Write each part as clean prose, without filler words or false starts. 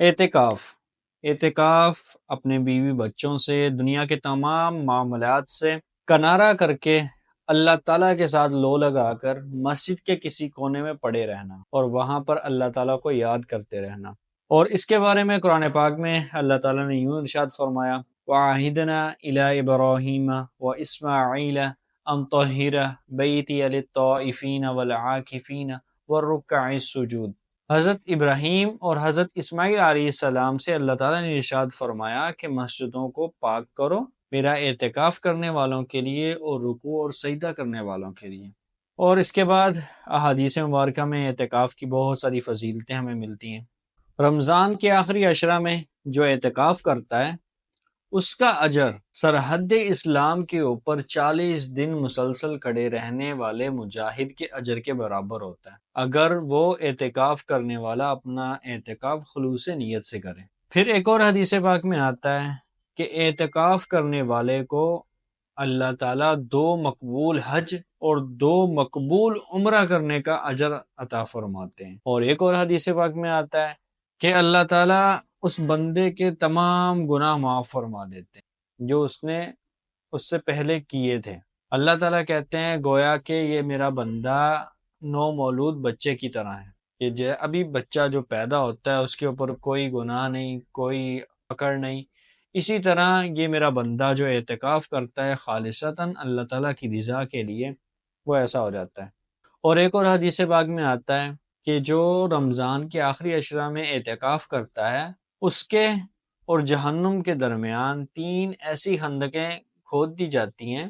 اعتکاف اعتکاف اپنے بیوی بچوں سے، دنیا کے تمام معاملات سے کنارہ کر کے اللہ تعالیٰ کے ساتھ لو لگا کر مسجد کے کسی کونے میں پڑے رہنا اور وہاں پر اللہ تعالیٰ کو یاد کرتے رہنا۔ اور اس کے بارے میں قرآن پاک میں اللہ تعالیٰ نے یوں ارشاد فرمایا، وَعَهِدْنَا إِلَىٰ إِبْرَاهِيمَ وَإِسْمَاعِيلَ أَن طَهِّرَ بَيْتِيَ لِلطَّائِفِينَ وَالْعَاكِفِينَ وَالرُّكَّعِ السُّجُودِ۔ حضرت ابراہیم اور حضرت اسماعیل علیہ السلام سے اللہ تعالیٰ نے ارشاد فرمایا کہ مسجدوں کو پاک کرو میرا اعتکاف کرنے والوں کے لیے اور رکوع اور سجدہ کرنے والوں کے لیے۔ اور اس کے بعد احادیث مبارکہ میں اعتکاف کی بہت ساری فضیلتیں ہمیں ملتی ہیں۔ رمضان کے آخری عشرہ میں جو اعتکاف کرتا ہے اس کا اجر سرحد اسلام کے اوپر 40 دن مسلسل کھڑے رہنے والے مجاہد کے اجر کے برابر ہوتا ہے، اگر وہ اعتکاف کرنے والا اپنا اعتکاف خلوص نیت سے کرے۔ پھر ایک اور حدیث پاک میں آتا ہے کہ اعتکاف کرنے والے کو اللہ تعالیٰ 2 مقبول حج اور 2 مقبول عمرہ کرنے کا اجر عطا فرماتے ہیں۔ اور ایک اور حدیث پاک میں آتا ہے کہ اللہ تعالیٰ اس بندے کے تمام گناہ معاف فرما دیتے ہیں جو اس نے اس سے پہلے کیے تھے۔ اللہ تعالیٰ کہتے ہیں گویا کہ یہ میرا بندہ نو مولود بچے کی طرح ہے، کہ ابھی بچہ جو پیدا ہوتا ہے اس کے اوپر کوئی گناہ نہیں، کوئی پکڑ نہیں، اسی طرح یہ میرا بندہ جو اعتکاف کرتا ہے خالصتاً اللہ تعالیٰ کی رضا کے لیے، وہ ایسا ہو جاتا ہے۔ اور ایک اور حدیث پاک میں آتا ہے کہ جو رمضان کے آخری عشرہ میں اعتکاف کرتا ہے اس کے اور جہنم کے درمیان 3 ایسی خندقیں کھود دی جاتی ہیں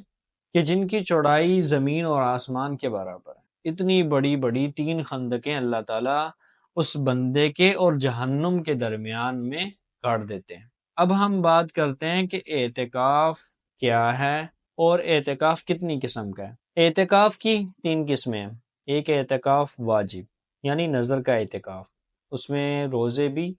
کہ جن کی چوڑائی زمین اور آسمان کے برابر ہے۔ اتنی بڑی بڑی 3 خندقیں اللہ تعالیٰ اس بندے کے اور جہنم کے درمیان میں کاٹ دیتے ہیں۔ اب ہم بات کرتے ہیں کہ اعتکاف کیا ہے اور اعتکاف کتنی قسم کا ہے۔ اعتکاف کی 3 قسمیں ہیں۔ ایک اعتکاف واجب یعنی نظر کا اعتکاف، اس میں روزے بھی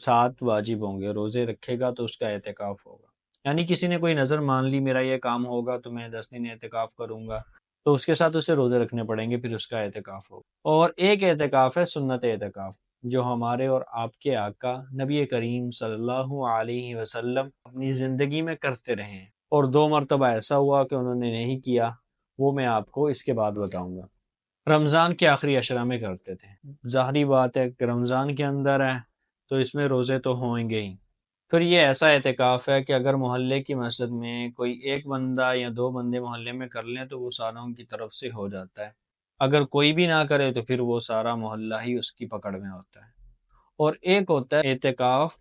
7 واجب ہوں گے، روزے رکھے گا تو اس کا اعتکاف ہوگا۔ یعنی کسی نے کوئی نظر مان لی میرا یہ کام ہوگا تو میں 10 دن اعتکاف کروں گا، تو اس کے ساتھ اسے روزے رکھنے پڑیں گے، پھر اس کا اعتکاف ہوگا۔ اور ایک اعتکاف ہے سنت اعتکاف، جو ہمارے اور آپ کے آقا نبی کریم صلی اللہ علیہ وسلم اپنی زندگی میں کرتے رہے ہیں، اور 2 مرتبہ ایسا ہوا کہ انہوں نے نہیں کیا، وہ میں آپ کو اس کے بعد بتاؤں گا۔ رمضان کے آخری عشرہ میں کرتے تھے، ظاہری بات ہے کہ رمضان کے اندر ہے تو اس میں روزے تو ہوں گے ہی۔ پھر یہ ایسا اعتکاف ہے کہ اگر محلے کی مسجد میں کوئی ایک بندہ یا 2 بندے محلے میں کر لیں تو وہ ساروں کی طرف سے ہو جاتا ہے، اگر کوئی بھی نہ کرے تو پھر وہ سارا محلہ ہی اس کی پکڑ میں ہوتا ہے۔ اور ایک ہوتا ہے اعتکاف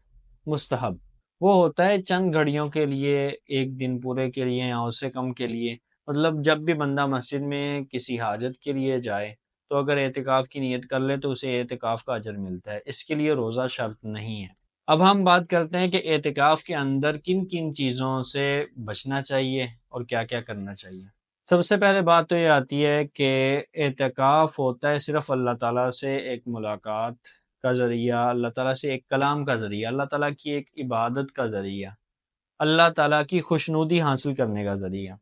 مستحب، وہ ہوتا ہے چند گھڑیوں کے لیے، 1 دن پورے کے لیے یا اس سے کم کے لیے، مطلب جب بھی بندہ مسجد میں کسی حاجت کے لیے جائے تو اگر اعتکاف کی نیت کر لے تو اسے اعتکاف کا اجر ملتا ہے، اس کے لیے روزہ شرط نہیں ہے۔ اب ہم بات کرتے ہیں کہ اعتکاف کے اندر کن کن چیزوں سے بچنا چاہیے اور کیا کیا کرنا چاہیے۔ سب سے پہلے بات تو یہ آتی ہے کہ اعتکاف ہوتا ہے صرف اللہ تعالیٰ سے ایک ملاقات کا ذریعہ، اللہ تعالیٰ سے ایک کلام کا ذریعہ، اللہ تعالیٰ کی ایک عبادت کا ذریعہ، اللہ تعالیٰ کی خوشنودی حاصل کرنے کا ذریعہ۔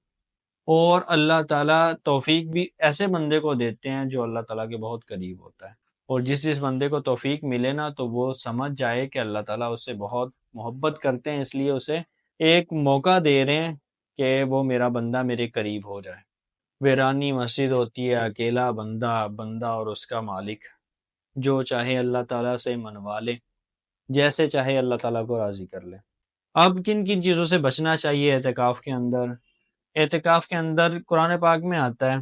اور اللہ تعالیٰ توفیق بھی ایسے بندے کو دیتے ہیں جو اللہ تعالیٰ کے بہت قریب ہوتا ہے، اور جس بندے کو توفیق ملے نا تو وہ سمجھ جائے کہ اللہ تعالیٰ اس سے بہت محبت کرتے ہیں، اس لیے اسے ایک موقع دے رہے ہیں کہ وہ میرا بندہ میرے قریب ہو جائے۔ ویرانی مسجد ہوتی ہے، اکیلا بندہ اور اس کا مالک، جو چاہے اللہ تعالیٰ سے منوا لے، جیسے چاہے اللہ تعالیٰ کو راضی کر لے۔ اب کن کن چیزوں سے بچنا چاہیے اعتکاف کے اندر؟ اعتکاف کے اندر قرآن پاک میں آتا ہے،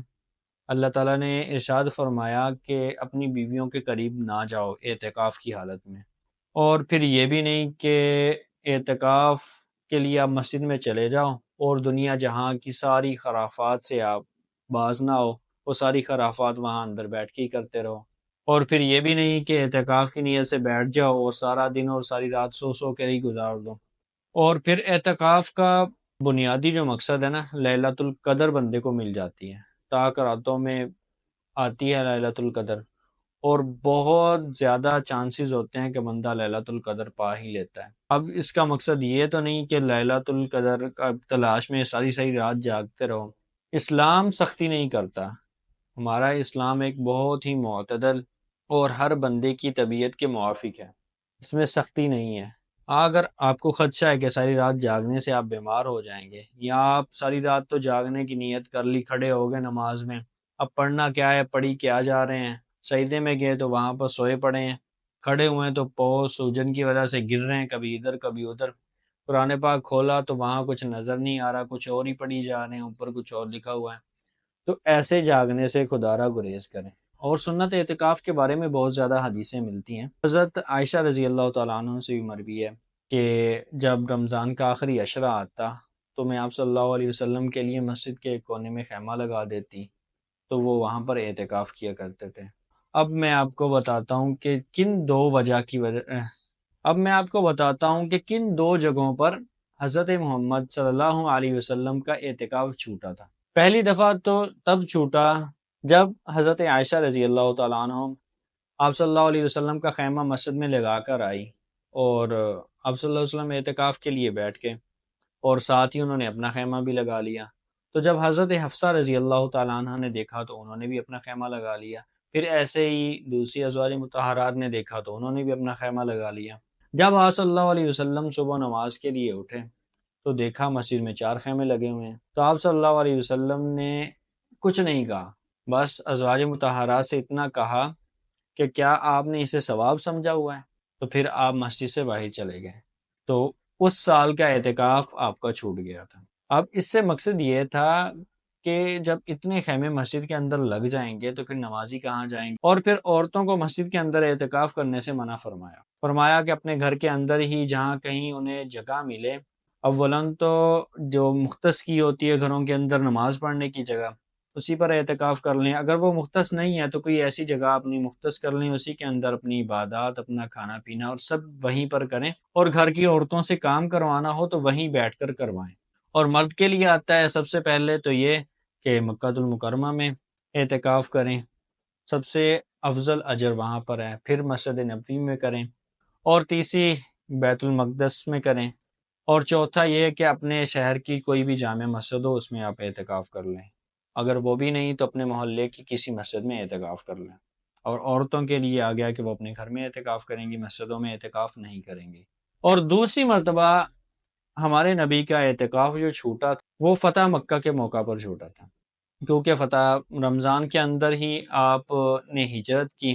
اللہ تعالیٰ نے ارشاد فرمایا کہ اپنی بیویوں کے قریب نہ جاؤ اعتکاف کی حالت میں، اور پھر یہ بھی نہیں کہ اعتکاف کے لیے آپ مسجد میں چلے جاؤ اور دنیا جہاں کی ساری خرافات سے آپ باز نہ ہو، وہ ساری خرافات وہاں اندر بیٹھ کے ہی کرتے رہو۔ اور پھر یہ بھی نہیں کہ اعتکاف کی نیت سے بیٹھ جاؤ اور سارا دن اور ساری رات سو کے ہی گزار دو۔ اور پھر اعتکاف کا بنیادی جو مقصد ہے نا، لیلۃ القدر بندے کو مل جاتی ہے، تاک راتوں میں آتی ہے لیلۃ القدر، اور بہت زیادہ چانسز ہوتے ہیں کہ بندہ لیلۃ القدر پا ہی لیتا ہے۔ اب اس کا مقصد یہ تو نہیں کہ لیلۃ القدر کا تلاش میں ساری رات جاگتے رہو، اسلام سختی نہیں کرتا، ہمارا اسلام ایک بہت ہی معتدل اور ہر بندے کی طبیعت کے موافق ہے۔ اس میں سختی نہیں ہے۔ اگر آپ کو خدشہ ہے کہ ساری رات جاگنے سے آپ بیمار ہو جائیں گے، یا آپ ساری رات تو جاگنے کی نیت کر لی، کھڑے ہو گئے نماز میں، اب پڑھنا کیا ہے، پڑھی کیا جا رہے ہیں، سجدے میں گئے تو وہاں پر سوئے پڑے ہیں، کھڑے ہوئے ہیں تو پاؤں سوجن کی وجہ سے گر رہے ہیں، کبھی ادھر کبھی ادھر، قرآن پاک کھولا تو وہاں کچھ نظر نہیں آ رہا، کچھ اور ہی پڑھی جا رہے ہیں، اوپر کچھ اور لکھا ہوا ہے، تو ایسے جاگنے سے خدا را گریز کریں۔ اور سنت اعتکاف کے بارے میں بہت زیادہ حدیثیں ملتی ہیں۔ حضرت عائشہ رضی اللہ تعالیٰ عنہ سے بھی مروی ہے کہ جب رمضان کا آخری عشرہ آتا تو میں آپ صلی اللہ علیہ وسلم کے لیے مسجد کے ایک کونے میں خیمہ لگا دیتی، تو وہ وہاں پر اعتکاف کیا کرتے تھے۔ اب میں آپ کو بتاتا ہوں کہ کن دو جگہوں پر حضرت محمد صلی اللہ علیہ وسلم کا اعتکاف چھوٹا تھا۔ پہلی دفعہ تو تب چھوٹا جب حضرت عائشہ رضی اللہ تعالیٰ عنہ آپ صلی اللہ علیہ وسلم کا خیمہ مسجد میں لگا کر آئی، اور آپ صلی اللہ علیہ وسلم اعتکاف کے لیے بیٹھ کے، اور ساتھ ہی انہوں نے اپنا خیمہ بھی لگا لیا۔ تو جب حضرت حفصہ رضی اللہ تعالیٰ عنہ نے دیکھا تو انہوں نے بھی اپنا خیمہ لگا لیا، پھر ایسے ہی دوسری ازواج مطہرات نے دیکھا تو انہوں نے بھی اپنا خیمہ لگا لیا۔ جب آپ صلی اللہ علیہ وسلم صبح نماز کے لیے اٹھے تو دیکھا مسجد میں 4 خیمے لگے ہوئے ہیں، تو آپ صلی اللہ علیہ وسلم نے کچھ نہیں کہا، بس ازواج مطہرات سے اتنا کہا کہ کیا آپ نے اسے ثواب سمجھا ہوا ہے، تو پھر آپ مسجد سے باہر چلے گئے، تو اس سال کا اعتکاف آپ کا چھوٹ گیا تھا۔ اب اس سے مقصد یہ تھا کہ جب اتنے خیمے مسجد کے اندر لگ جائیں گے تو پھر نمازی کہاں جائیں گے، اور پھر عورتوں کو مسجد کے اندر اعتکاف کرنے سے منع فرمایا کہ اپنے گھر کے اندر ہی جہاں کہیں انہیں جگہ ملے، اولاً تو جو مختص کی ہوتی ہے گھروں کے اندر نماز پڑھنے کی جگہ، اسی پر اعتکاف کر لیں۔ اگر وہ مختص نہیں ہے تو کوئی ایسی جگہ اپنی مختص کر لیں، اسی کے اندر اپنی عبادات، اپنا کھانا پینا اور سب وہیں پر کریں، اور گھر کی عورتوں سے کام کروانا ہو تو وہیں بیٹھ کر کروائیں۔ اور مرد کے لیے آتا ہے سب سے پہلے تو یہ کہ مکہ المکرمہ میں اعتکاف کریں، سب سے افضل اجر وہاں پر ہے، پھر مسجد نبوی میں کریں، اور تیسری بیت المقدس میں کریں، اور چوتھا یہ کہ اپنے شہر کی کوئی بھی جامع مسجد ہو اس میں آپ اعتکاف کر لیں، اگر وہ بھی نہیں تو اپنے محلے کی کسی مسجد میں اعتکاف کر لیں۔ اور عورتوں کے لیے آ گیا کہ وہ اپنے گھر میں اعتکاف کریں گی، مسجدوں میں اعتکاف نہیں کریں گی۔ اور دوسری مرتبہ ہمارے نبی کا اعتکاف جو چھوٹا تھا وہ فتح مکہ کے موقع پر چھوٹا تھا، کیونکہ فتح رمضان کے اندر ہی آپ نے ہجرت کی،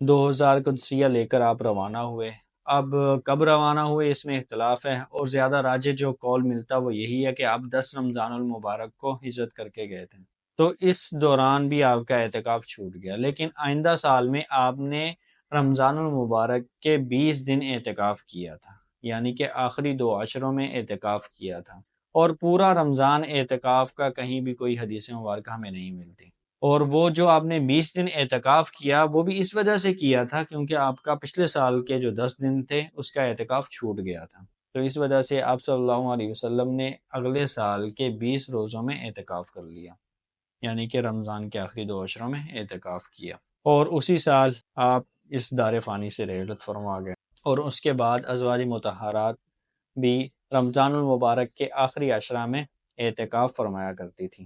2000 قدسیہ لے کر آپ روانہ ہوئے۔ اب کب روانہ ہوئے اس میں اختلاف ہے، اور زیادہ راجح جو قول ملتا وہ یہی ہے کہ آپ 10 رمضان المبارک کو ہجرت کر کے گئے تھے، تو اس دوران بھی آپ کا اعتکاف چھوٹ گیا، لیکن آئندہ سال میں آپ نے رمضان المبارک کے 20 دن اعتکاف کیا تھا، یعنی کہ آخری 2 عشروں میں اعتکاف کیا تھا، اور پورا رمضان اعتکاف کا کہیں بھی کوئی حدیث مبارکہ ہمیں نہیں ملتی۔ اور وہ جو آپ نے 20 دن اعتکاف کیا وہ بھی اس وجہ سے کیا تھا کیونکہ آپ کا پچھلے سال کے جو 10 دن تھے اس کا اعتکاف چھوٹ گیا تھا، تو اس وجہ سے آپ صلی اللہ علیہ وسلم نے اگلے سال کے 20 روزوں میں اعتکاف کر لیا، یعنی کہ رمضان کے آخری 2 عشروں میں اعتکاف کیا، اور اسی سال آپ اس دار فانی سے رحلت فرما گئے۔ اور اس کے بعد ازواج مطہرات بھی رمضان المبارک کے آخری عشرہ میں اعتکاف فرمایا کرتی تھی۔